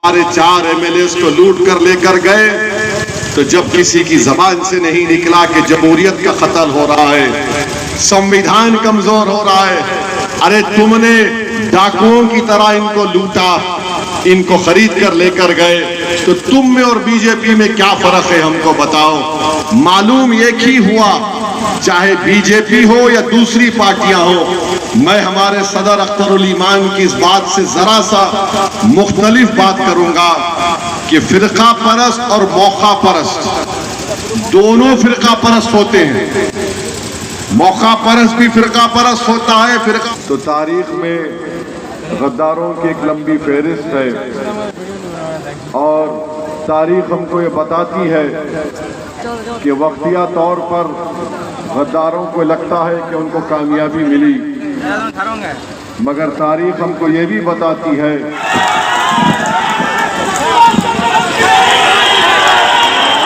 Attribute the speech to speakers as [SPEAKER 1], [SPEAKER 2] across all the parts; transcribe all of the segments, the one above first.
[SPEAKER 1] हमारे 4 MLAs को लूट कर लेकर गए, तो जब किसी की जबान से नहीं निकला कि जमहूरियत का कत्ल हो रहा है, संविधान कमजोर हो रहा है, अरे तुमने डाकुओं की तरह इनको लूटा, इनको खरीद कर लेकर गए, तो तुम में और बीजेपी में क्या फर्क है हमको बताओ। मालूम एक ही हुआ, चाहे बीजेपी हो या दूसरी पार्टियां हो। मैं हमारे सदर अख्तरुल ईमान की इस बात से जरा सा मुख्तलिफ बात करूंगा कि फिरका परस्त और मौका परस्त दोनों फिरका परस्त होते हैं। मौका परस्त भी फिरका परस्त होता है। फिरका तो तारीख में गद्दारों की एक लंबी फहरिस्त है और तारीख हमको ये बताती है कि वक्तिया तौर पर गद्दारों को लगता है कि उनको कामयाबी मिली, मगर तारीख हमको ये भी बताती है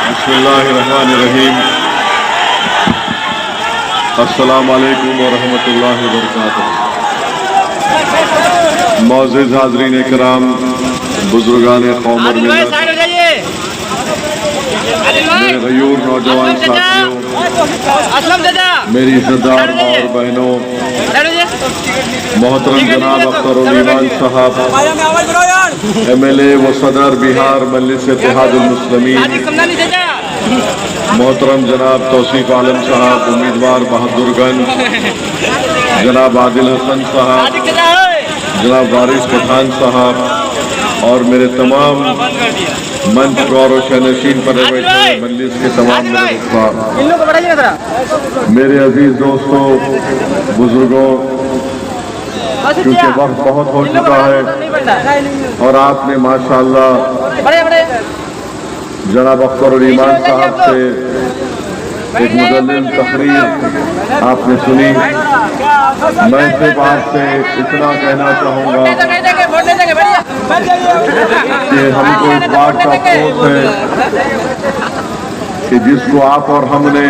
[SPEAKER 1] बिस्मिल्लाहिर्रहमानिर्रहीम, अस्सलामु अलैकुम व रहमतुल्लाहि व बरकातुहू। मौजूद हाज़रीन इकराम, बुजुर्गान कौम और मिल्लत, मेरे गयूर नौजवान साथियों, मेरी इज़्ज़तदार और बहनों, मोहतरम जनाब अख्तरुल ईमान साहब, MLA व सदर बिहार मजलिस इत्तेहादुल मुस्लिमीन, मोहतरम जनाब तौसीफ आलम साहब, उम्मीदवार बहादुरगंज, जनाब आदिल हसन साहब, जनाब वारिस पठान साहब और मेरे तमाम मंच और शनशीन पर बैठे मजलिस के तमाम मेरे अजीज दोस्तों, बुजुर्गों, क्योंकि वक्त बहुत हो चुका है और आपने माशाअल्लाह जनाब अख्तरुल ईमान साहब से एक मुदल्लिल तकरीर आपने सुनी। मैं सिर्फ आपसे इतना कहना चाहूँगा कि हमको इस बात का अफसोस है कि जिसको आप और हमने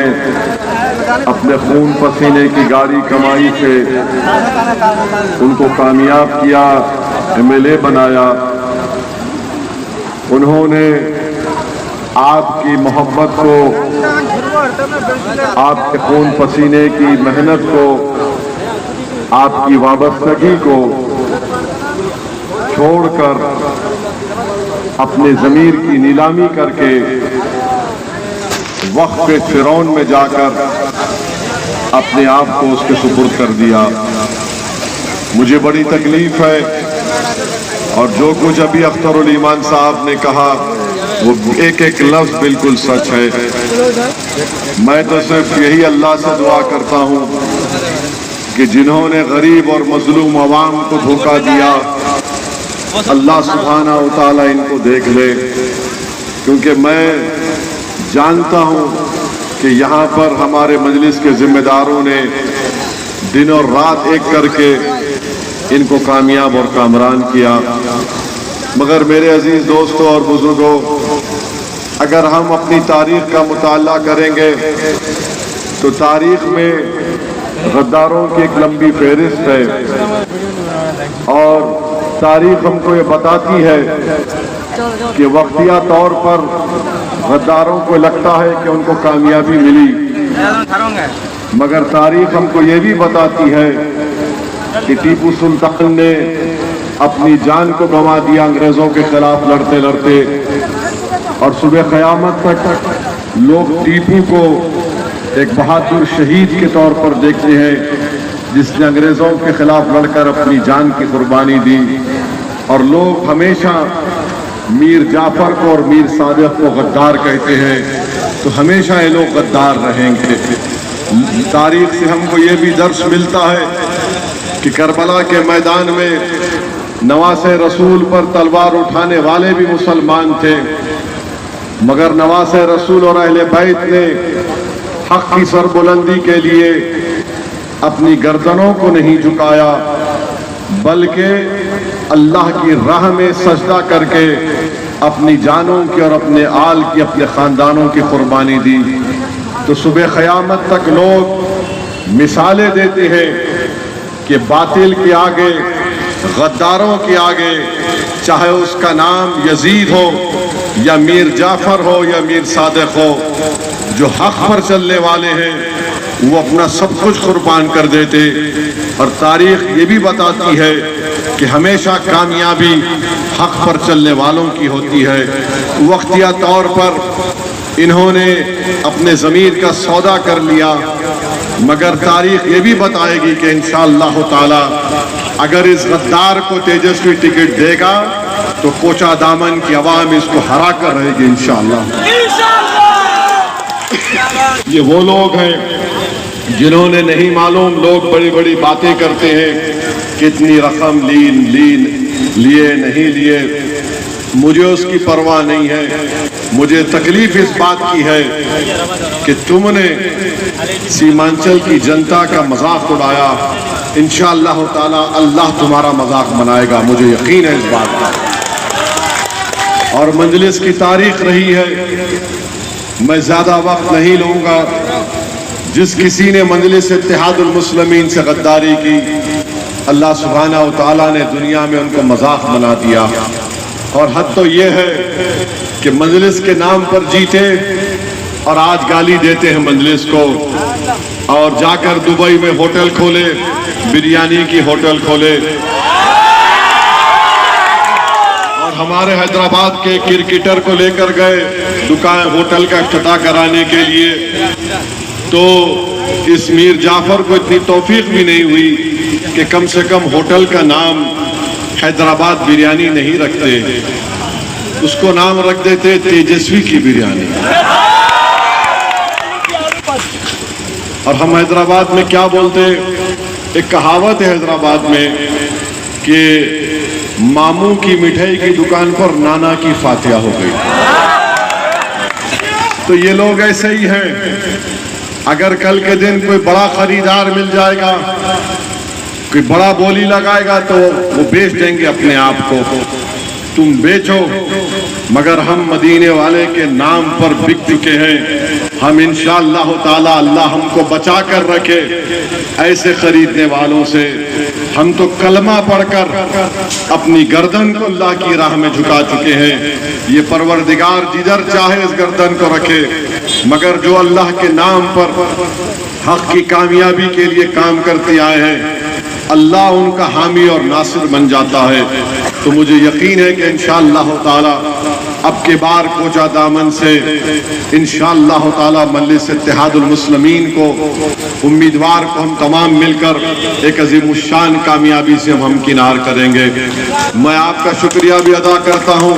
[SPEAKER 1] अपने खून पसीने की गाड़ी कमाई से उनको कामयाब किया, MLA बनाया, उन्होंने आपकी मोहब्बत को, आपके खून पसीने की मेहनत को, आपकी वाबस्तगी को छोड़कर अपने ज़मीर की नीलामी करके वक्त के फिरौन में जाकर अपने आप को उसके सुपुर्द कर दिया। मुझे बड़ी तकलीफ है और जो कुछ अभी अख्तरुल ईमान साहब ने कहा वो एक एक लफ्ज बिल्कुल सच है। मैं तो सिर्फ यही अल्लाह से दुआ करता हूँ कि जिन्होंने गरीब और मजलूम अवाम को धोखा दिया, अल्लाह सुब्हाना व तआला इनको देख ले, क्योंकि मैं जानता हूँ कि यहाँ पर हमारे मजलिस के जिम्मेदारों ने दिन और रात एक करके इनको कामयाब और कामरान किया। मगर मेरे अजीज दोस्तों और बुजुर्गों, अगर हम अपनी तारीख का मुताला करेंगे तो तारीख में गद्दारों की एक लंबी फहरिस्त है और तारीख हमको ये बताती है कि वक्तिया तौर पर गद्दारों को लगता है कि उनको कामयाबी मिली, मगर तारीख हमको ये भी बताती है कि टीपू सुल्तान ने अपनी जान को गंवा दिया अंग्रेजों के खिलाफ लड़ते लड़ते, और सुबह क़यामत तक लोग टीपू को एक बहादुर शहीद के तौर पर देखते हैं जिसने अंग्रेजों के खिलाफ लड़कर अपनी जान की कुर्बानी दी, और लोग हमेशा मीर जाफर को और मीर सादिक को गद्दार कहते हैं, तो हमेशा ये लोग गद्दार रहेंगे। तारीख से हमको ये भी दर्स मिलता है कि करबला के मैदान में नवासे रसूल पर तलवार उठाने वाले भी मुसलमान थे, मगर नवासे रसूल और अहले बैत ने हक की सरबुलंदी के लिए अपनी गर्दनों को नहीं झुकाया, बल्कि अल्लाह की राह में सजदा करके अपनी जानों की और अपने आल की, अपने ख़ानदानों की कुर्बानी दी। तो सुबह क़यामत तक लोग मिसालें देते हैं कि बातिल के आगे, गद्दारों के आगे चाहे उसका नाम यजीद हो या मीर जाफर हो या मीर सादिक हो, जो हक पर चलने वाले हैं वो अपना सब कुछ कुर्बान कर देते। और तारीख ये भी बताती है कि हमेशा कामयाबी हक पर चलने वालों की होती है। वक्तिया तौर पर इन्होंने अपने ज़मीर का सौदा कर लिया, मगर तारीख ये भी बताएगी कि इंशाअल्लाह ताला अगर इस गद्दार को तेजस्वी टिकट देगा तो कोचा दामन की आवाम इसको हरा कर रहेगी इंशाअल्लाह। ये वो लोग हैं जिन्होंने नहीं मालूम, लोग बड़ी बड़ी बातें करते हैं, कितनी रकम लिए नहीं लिए, मुझे उसकी परवाह नहीं है। मुझे तकलीफ इस बात की है कि तुमने सीमांचल की जनता का मजाक उड़ाया। इंशाअल्लाह ताला अल्लाह तुम्हारा मजाक बनाएगा, मुझे यकीन है इस बात का। और मजलिस की तारीख रही है, मैं ज्यादा वक्त नहीं लूंगा। जिस किसी ने मजलिस इत्तेहादुल मुस्लिमीन से गद्दारी की, अल्लाह सुब्हानहू व तआला ने दुनिया में उनको मजाक बना दिया। और हद तो ये है कि मजलिस के नाम पर जीते और आज गाली देते हैं मजलिस को, और जाकर दुबई में होटल खोले, बिरयानी की होटल खोले। और हमारे हैदराबाद के क्रिकेटर को लेकर गए दुकान होटल का इफ्तिताह कराने के लिए, तो इस मीर जाफर को इतनी तौफीक भी नहीं हुई कि कम से कम होटल का नाम हैदराबाद बिरयानी नहीं रखते, उसको नाम रख देते तेजस्वी की बिरयानी। और हम हैदराबाद में क्या बोलते, एक कहावत है हैदराबाद में कि मामू की मिठाई की दुकान पर नाना की फातिहा हो गई। तो ये लोग ऐसे ही हैं। अगर कल के दिन कोई बड़ा खरीदार मिल जाएगा, कोई बड़ा बोली लगाएगा, तो वो बेच देंगे अपने आप को। तुम बेचो, मगर हम मदीने वाले के नाम पर बिक चुके हैं। हम इंशाअल्लाह ताला अल्लाह हमको बचा कर रखे ऐसे खरीदने वालों से। हम तो कलमा पढ़कर अपनी गर्दन को अल्लाह की राह में झुका चुके हैं। ये परवरदिगार जिधर चाहे इस गर्दन को रखे, मगर जो अल्लाह के नाम पर हक की कामयाबी के लिए काम करते आए हैं, अल्लाह उनका हामी और नासिर बन जाता है। तो मुझे यकीन है कि इंशाअल्लाह ताला अब के बार कोचा दामन से इंशाअल्लाह ताला मजलिस इत्तेहादुल मुस्लिमीन को, उम्मीदवार को हम तमाम मिलकर एक अजीमुश्शान कामयाबी से हम किनार करेंगे। मैं आपका शुक्रिया भी अदा करता हूँ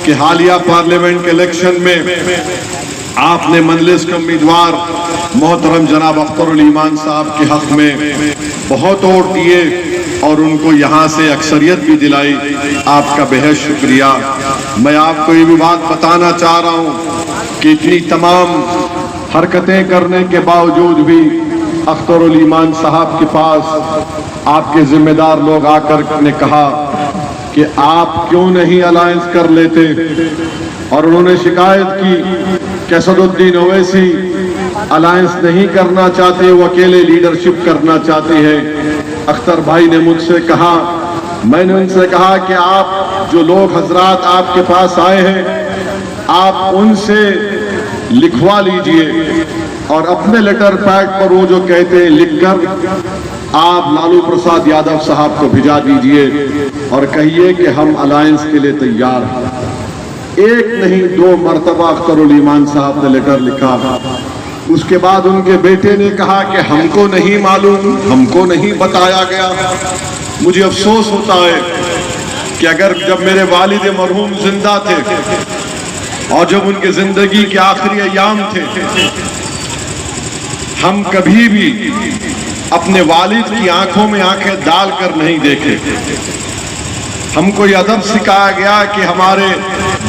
[SPEAKER 1] कि हालिया पार्लियामेंट के इलेक्शन में आपने मजलिस के उम्मीदवार मोहतरम जनाब अख्तरुल ईमान साहब के हक में बहुत वोट दिए और उनको यहाँ से अक्सरियत भी दिलाई। आपका बेहद शुक्रिया। मैं आपको ये भी बात बताना चाह रहा हूँ कि इतनी तमाम हरकतें करने के बावजूद भी अख्तरुल ईमान साहब के पास आपके जिम्मेदार लोग आकर ने कहा कि आप क्यों नहीं अलायंस कर लेते, और उन्होंने शिकायत की कि असदुद्दीन ओवैसी अलायंस नहीं करना चाहते, वो अकेले लीडरशिप करना चाहते हैं। अख्तर भाई ने मुझसे कहा, मैंने उनसे कहा कि आप जो लोग हजरात आपके पास आए हैं, आप उनसे लिखवा लीजिए और अपने लेटर पैड पर वो जो कहते हैं लिखकर आप लालू प्रसाद यादव साहब को भिजा दीजिए और कहिए कि हम अलायंस के लिए तैयार हैं। एक नहीं 2 मरतबा अख्तरुल ईमान साहब ने लेटर लिखा। उसके बाद उनके बेटे ने कहा कि हमको नहीं मालूम, हमको नहीं बताया गया। मुझे अफसोस होता है कि अगर जब मेरे वालिद मरहूम जिंदा थे और जब उनके जिंदगी के आखिरी अयाम थे, हम कभी भी अपने वालिद की आंखों में आंखें डालकर नहीं देखे। हमको यह अदब सिखाया गया कि हमारे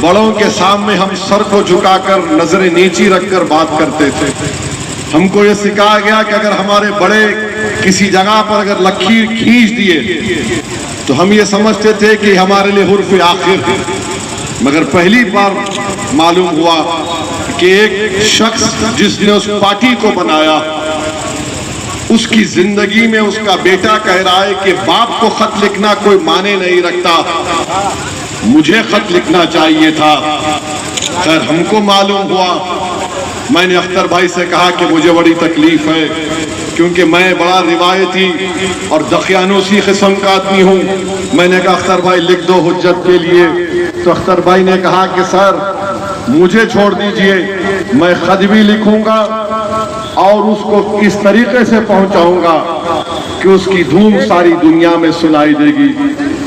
[SPEAKER 1] बड़ों के सामने हम सर को झुकाकर नजरें नीची रखकर बात करते थे। हमको यह सिखाया गया कि अगर हमारे बड़े किसी जगह पर अगर लकीर खींच दिए तो हम ये समझते थे कि हमारे लिए हुर्फ आखिर है। मगर पहली बार मालूम हुआ कि एक शख्स जिसने उस पार्टी को बनाया, उसकी जिंदगी में उसका बेटा कह रहा है कि बाप को खत लिखना कोई माने नहीं रखता, मुझे खत लिखना चाहिए था। खैर हमको मालूम हुआ, मैंने अख्तर भाई से कहा कि मुझे बड़ी तकलीफ है क्योंकि मैं बड़ा रिवायती और दकियानूसी किस्म का आदमी हूँ। मैंने कहा अख्तर भाई लिख दो हुज्जत के लिए। तो अख्तर भाई ने कहा कि सर मुझे छोड़ दीजिए, मैं खत भी लिखूंगा और उसको इस तरीके से पहुंचाऊंगा कि उसकी धूम सारी दुनिया में सुनाई देगी।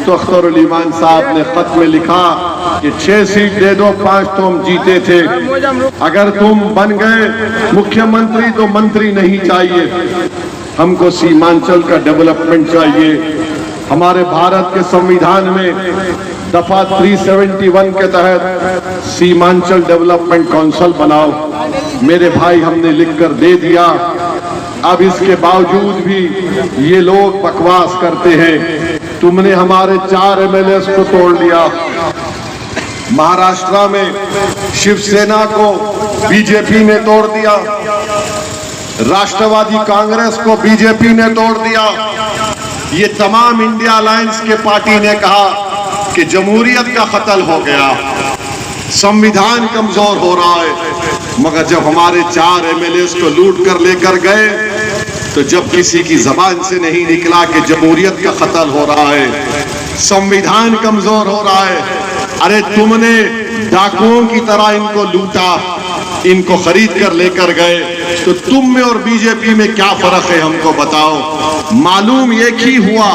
[SPEAKER 1] तो अख्तरुल ईमान साहब ने खत में लिखा कि 6 सीट दे दो, 5 तो हम जीते थे, अगर तुम बन गए मुख्यमंत्री तो मंत्री नहीं चाहिए, हमको सीमांचल का डेवलपमेंट चाहिए। हमारे भारत के संविधान में दफा 371 के तहत सीमांचल डेवलपमेंट काउंसिल बनाओ। मेरे भाई हमने लिखकर दे दिया। अब इसके बावजूद भी ये लोग बकवास करते हैं, तुमने हमारे 4 एमएलए को तोड़ लिया। महाराष्ट्र में शिवसेना को बीजेपी ने तोड़ दिया, राष्ट्रवादी कांग्रेस को बीजेपी ने तोड़ दिया। ये तमाम इंडिया अलायंस के पार्टी ने कहा कि जमहूरियत का कत्ल हो गया, संविधान कमजोर हो रहा है। मगर जब हमारे 4 एमएलए को लूट कर लेकर गए तो जब किसी की जबान से नहीं निकला कि जमहूरियत का कत्ल हो रहा है, संविधान कमजोर हो रहा है, अरे तुमने डाकुओं की तरह इनको लूटा, इनको खरीद कर लेकर गए, तो तुम में और बीजेपी में क्या फर्क है हमको बताओ। मालूम एक ही हुआ,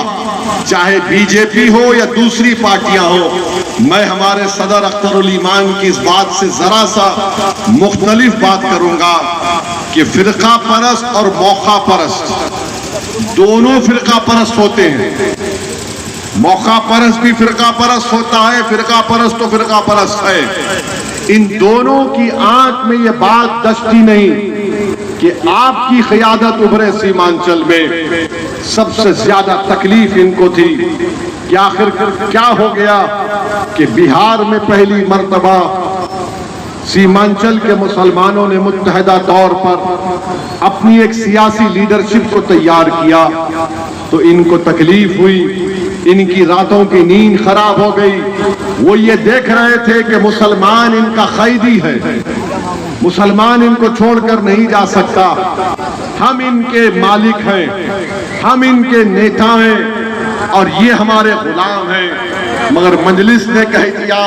[SPEAKER 1] चाहे बीजेपी हो या दूसरी पार्टियां हो। मैं हमारे सदर अख्तरुल ईमान की इस बात से जरा सा मुख्तलिफ बात करूंगा कि फिरका परस्त और मौका परस्त दोनों फिरका परस्त होते हैं। मौका परस्त भी फिरका परस्त होता है, फिरका परस्त तो फिरका परस्त है। इन दोनों की आंख में ये बात दश्ती नहीं कि आपकी क़ियादत उभरे सीमांचल में। सबसे ज्यादा तकलीफ इनको थी कि आखिर क्या हो गया कि बिहार में पहली मर्तबा सीमांचल के मुसलमानों ने मुत्तहदा तौर पर अपनी एक सियासी लीडरशिप को तैयार किया, तो इनको तकलीफ हुई, इनकी रातों की नींद खराब हो गई। वो ये देख रहे थे कि मुसलमान इनका कैदी है, मुसलमान इनको छोड़कर नहीं जा सकता, हम इनके मालिक हैं, हम इनके नेता हैं और ये हमारे गुलाम हैं। मगर मजलिस ने कह दिया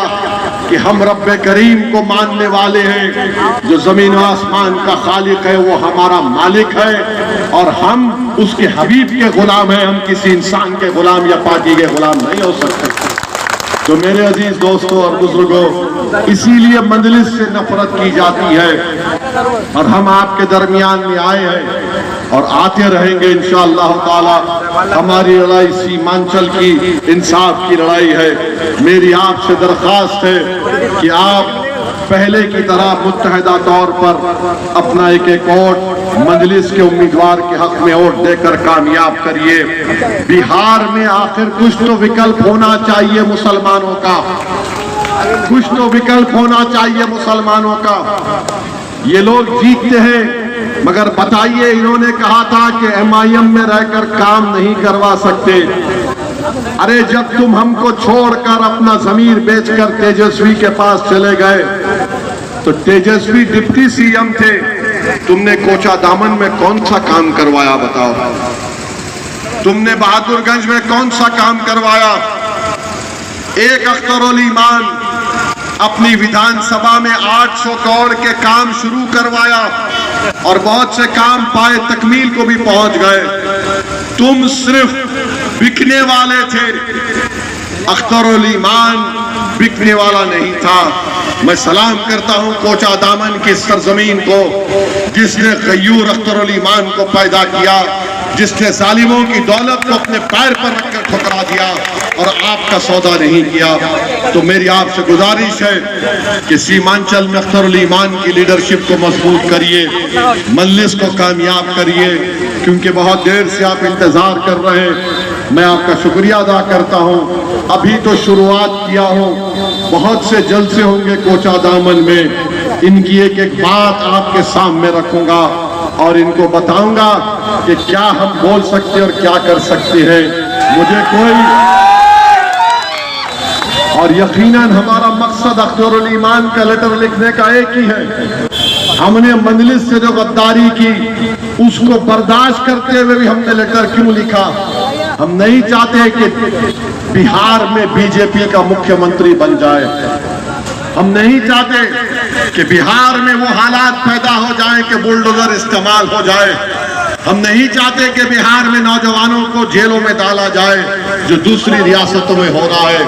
[SPEAKER 1] कि हम रब्बे करीम को मानने वाले हैं, जो जमीन और आसमान का खालिक है वो हमारा मालिक है और हम उसके हबीब के गुलाम हैं, हम किसी इंसान के गुलाम या पार्टी के गुलाम नहीं हो सकते। तो मेरे अजीज दोस्तों और बुजुर्गों, इसीलिए मजलिस से नफरत की जाती है और हम आपके दरमियान में आए हैं और आते रहेंगे इंशाअल्लाह ताला। हमारी लड़ाई सीमांचल की इंसाफ की लड़ाई है। मेरी आपसे दरख्वास्त है कि आप पहले की तरह मुत्तहदा तौर पर अपना एक वोट मजलिस के उम्मीदवार के हक में वोट देकर कामयाब करिए। बिहार में आखिर कुछ तो विकल्प होना चाहिए मुसलमानों का, कुछ तो विकल्प होना चाहिए मुसलमानों का। ये लोग जीतते हैं, मगर बताइए, इन्होंने कहा था कि MIM में रहकर काम नहीं करवा सकते। अरे जब तुम हमको छोड़कर अपना जमीर बेचकर तेजस्वी के पास चले गए तो तेजस्वी डिप्टी CM थे, तुमने कोचा दामन में कौन सा काम करवाया बताओ? तुमने बहादुरगंज में कौन सा काम करवाया? एक अख्तरुल ईमान अपनी विधानसभा में 800 करोड़ के काम शुरू करवाया और बहुत से काम पाए तकमील को भी पहुंच गए। तुम सिर्फ बिकने वाले थे, अख्तरुल ईमान बिकने वाला नहीं था। मैं सलाम करता हूं कोचा दामन की सरजमीन को, जिसने गयूर अख्तरुल ईमान को पैदा किया, जिसने जालिमों की दौलत को अपने पैर पर रखकर ठुकरा दिया और आपका सौदा नहीं किया। तो मेरी आपसे गुजारिश है कि सीमांचल में अख्तरुल ईमान की लीडरशिप को मजबूत करिए, मजलिस को कामयाब करिए, क्योंकि बहुत देर से आप इंतजार कर रहे हैं। मैं आपका शुक्रिया अदा करता हूं। अभी तो शुरुआत किया हूं, बहुत से जलसे होंगे कोचा दामन में। इनकी एक एक बात आपके सामने रखूंगा और इनको बताऊंगा कि क्या हम बोल सकते और क्या कर सकते हैं। मुझे कोई और यकीनन हमारा मकसद अख्तरुल ईमान का लेटर लिखने का एक ही है। हमने मजलिस से जो गद्दारी की उसको बर्दाश्त करते हुए भी हमने लेटर क्यों लिखा? हम नहीं चाहते कि बिहार में बीजेपी का मुख्यमंत्री बन जाए। हम नहीं चाहते कि बिहार में वो हालात पैदा हो जाए कि बुलडोजर इस्तेमाल हो जाए। हम नहीं चाहते कि बिहार में नौजवानों को जेलों में डाला जाए जो दूसरी रियासतों में हो रहा है।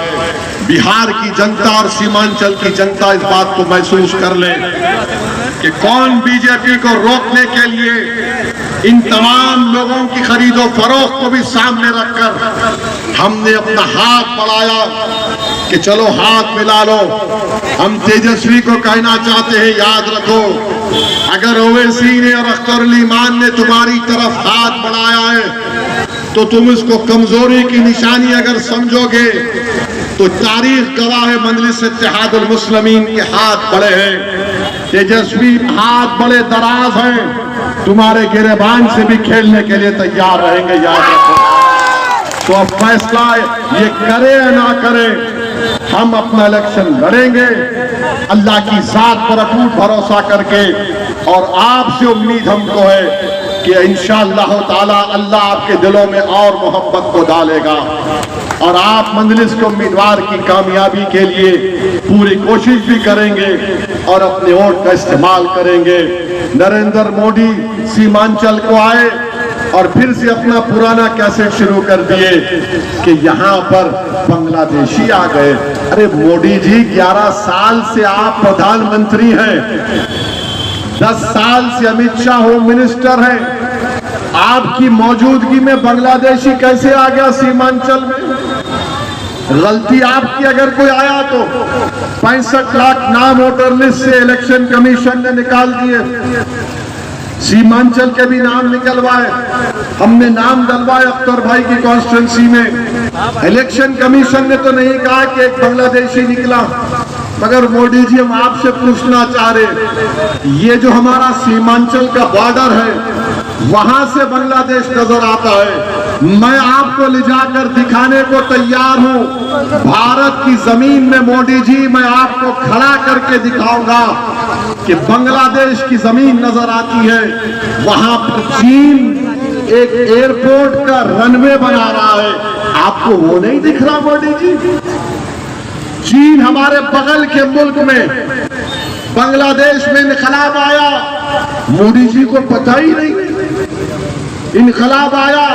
[SPEAKER 1] बिहार की जनता और सीमांचल की जनता इस बात को महसूस कर ले कि कौन बीजेपी को रोकने के लिए इन तमाम लोगों की खरीदो फरोख्त को भी सामने रखकर हमने अपना हाथ बढ़ाया कि चलो हाथ मिला लो। हम तेजस्वी को कहना चाहते हैं, याद रखो, अगर ओवैसी ने और अख्तरुल ईमान ने तुम्हारी तरफ हाथ बढ़ाया है तो तुम इसको कमजोरी की निशानी अगर समझोगे तो तारीख गवाह है, मजलिस इत्तेहादुल मुस्लिमीन के हाथ बड़े हैं, तेजस्वी हाथ बड़े दराज हैं, तुम्हारे गिरेबान से भी खेलने के लिए तैयार रहेंगे, याद रखो। तो अब फैसला ये करे या ना करे, हम अपना इलेक्शन लड़ेंगे अल्लाह की जात पर अटूट भरोसा करके। और आपसे उम्मीद हमको है कि इंशाअल्लाह ताला अल्लाह आपके दिलों में और मोहब्बत को डालेगा और आप मजलिस के उम्मीदवार की कामयाबी के लिए पूरी कोशिश भी करेंगे और अपने वोट का इस्तेमाल करेंगे। नरेंद्र मोदी सीमांचल को आए और फिर से अपना पुराना कैसेट शुरू कर दिए कि यहाँ पर बांग्लादेशी आ गए। अरे मोदी जी, 11 साल से आप प्रधानमंत्री हैं, 10 साल से अमित शाह होम मिनिस्टर हैं, आपकी मौजूदगी में बांग्लादेशी कैसे आ गया सीमांचल में? गलती आपकी अगर कोई आया तो 65 लाख नाम वोटर लिस्ट से इलेक्शन कमीशन ने निकाल दिए, सीमांचल के भी नाम निकलवाए, हमने नाम डलवाए अख्तर भाई की कॉन्स्टिट्यूंसी में। इलेक्शन कमीशन ने तो नहीं कहा कि एक बांग्लादेशी निकला। मगर मोदी जी, हम आपसे पूछना चाह रहे, ये जो हमारा सीमांचल का बॉर्डर है वहां से बांग्लादेश नजर आता है। मैं आपको ले जाकर दिखाने को तैयार हूं। भारत की जमीन में मोदी जी, मैं आपको खड़ा करके दिखाऊंगा कि बांग्लादेश की जमीन नजर आती है। वहां पर चीन एक एयरपोर्ट का रनवे बना रहा है, आपको वो नहीं दिख रहा मोदी जी? चीन हमारे बगल के मुल्क में, बांग्लादेश में इनकलाब आया, मोदी जी को पता ही नहीं। इनकलाब आया,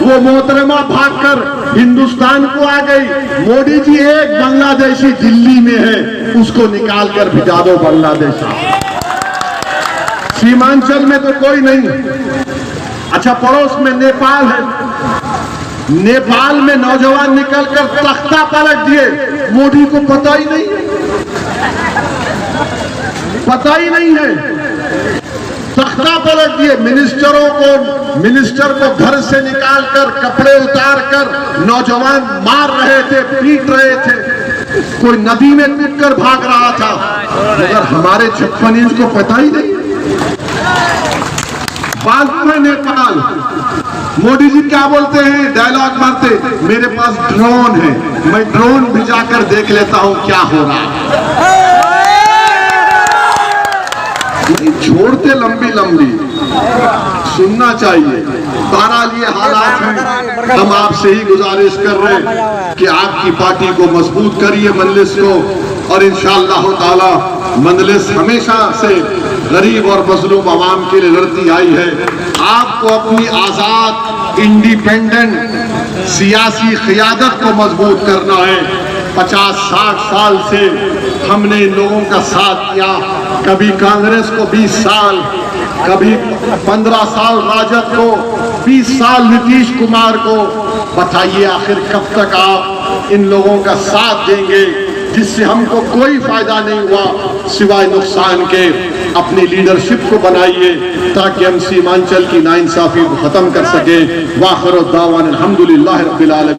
[SPEAKER 1] वो मोहतरमा भागकर हिंदुस्तान को आ गई। मोदी जी, एक बांग्लादेशी दिल्ली में है, उसको निकाल कर भिजा दो बांग्लादेश। सीमांचल में तो कोई नहीं। अच्छा, पड़ोस में नेपाल है, नेपाल में नौजवान निकलकर तख्ता पलट दिए, मोदी को पता ही नहीं, पता ही नहीं है। तख्ता पलट दिए, मिनिस्टर को घर से निकालकर कपड़े उतारकर नौजवान मार रहे थे, पीट रहे थे, कोई नदी में कूदकर भाग रहा था। मगर हमारे 56 इंच को पता ही नहीं। बाजू में नेपाल, मोदी जी क्या बोलते हैं, डायलॉग मारते, मेरे पास ड्रोन है, मैं ड्रोन भिजाकर देख लेता हूं क्या हो रहा है। नहीं छोड़ते लंबी लंबी, सुनना चाहिए। बहरहाल ये हालात हैं, हम आपसे ही गुजारिश कर रहे हैं कि आपकी पार्टी को मजबूत करिए, मजलिस को, और इंशाअल्लाह ताला मजलिस हमेशा से गरीब और मजलूम आवाम के लिए लड़ती आई है। आपको अपनी आजाद इंडिपेंडेंट सियासी क़ियादत को मजबूत करना है। 50-60 साल से हमने इन लोगों का साथ किया, कभी कांग्रेस को 20 साल, कभी 15 साल राजद को, 20 साल नीतीश कुमार को। बताइए आखिर कब तक आप इन लोगों का साथ देंगे जिससे हमको कोई फायदा नहीं हुआ सिवाय नुकसान के। अपनी लीडरशिप को बनाइए ताकि हम सीमांचल की नाइंसाफी को खत्म कर सके। वाखिर दावाना अल्हम्दुलिल्लाहि रब्बिल आलमीन।